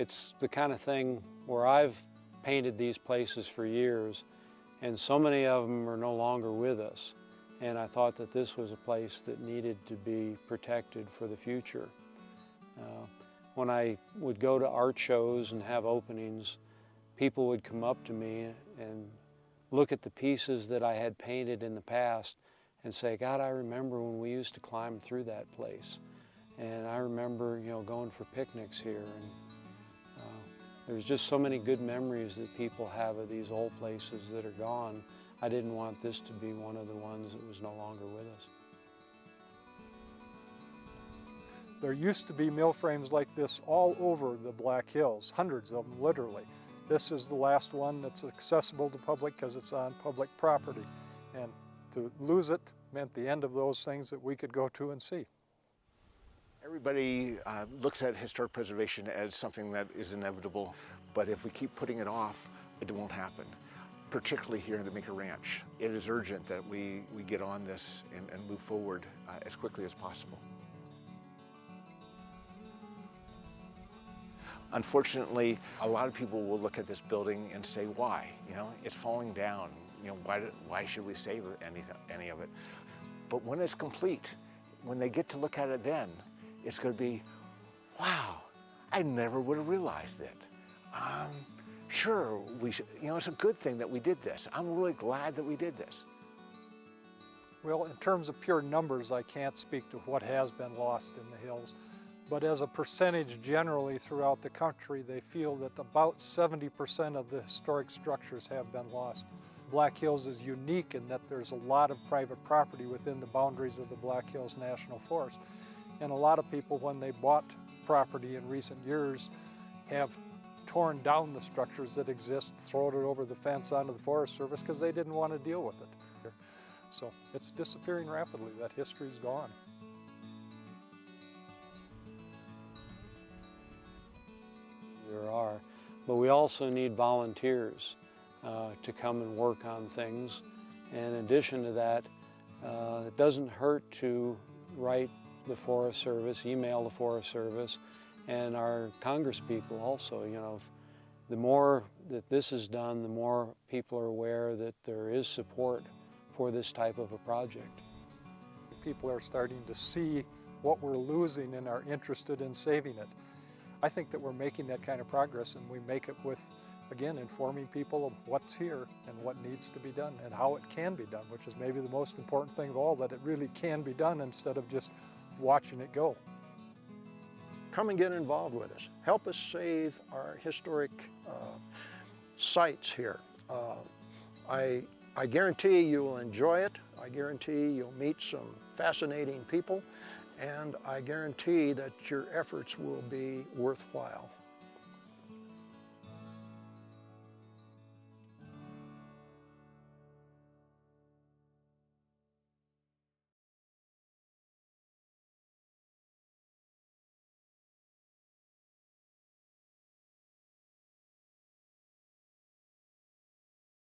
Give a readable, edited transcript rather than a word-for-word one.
It's the kind of thing where I've painted these places for years, and so many of them are no longer with us. And I thought that this was a place that needed to be protected for the future. When I would go to art shows and have openings, people would come up to me and look at the pieces that I had painted in the past and say, God, I remember when we used to climb through that place. And I remember, going for picnics here. And there's just so many good memories that people have of these old places that are gone. I didn't want this to be one of the ones that was no longer with us. There used to be mill frames like this all over the Black Hills, hundreds of them literally. This is the last one that's accessible to public because it's on public property. And to lose it meant the end of those things that we could go to and see. Everybody looks at historic preservation as something that is inevitable, but if we keep putting it off, it won't happen. Particularly here in the Meeker Ranch. It is urgent that we get on this and move forward as quickly as possible. Unfortunately, a lot of people will look at this building and say, why? It's falling down. Why should we save any of it? But when it's complete, when they get to look at it then, it's going to be, wow, I never would have realized it. Sure, it's a good thing that we did this. I'm really glad that we did this. Well, in terms of pure numbers, I can't speak to what has been lost in the hills. But as a percentage generally throughout the country, they feel that about 70% of the historic structures have been lost. Black Hills is unique in that there's a lot of private property within the boundaries of the Black Hills National Forest. And a lot of people, when they bought property in recent years, have torn down the structures that exist, thrown it over the fence onto the Forest Service because they didn't want to deal with it. So it's disappearing rapidly. That history's gone. There are, but we also need volunteers to come and work on things. And in addition to that, it doesn't hurt to write the Forest Service, email the Forest Service, and our congresspeople also. The more that this is done, the more people are aware that there is support for this type of a project. People are starting to see what we're losing and are interested in saving it. I think that we're making that kind of progress, and we make it with, again, informing people of what's here and what needs to be done and how it can be done, which is maybe the most important thing of all, that it really can be done instead of just watching it go. Come and get involved with us. Help us save our historic sites here. I guarantee you will enjoy it. I guarantee you'll meet some fascinating people. And I guarantee that your efforts will be worthwhile.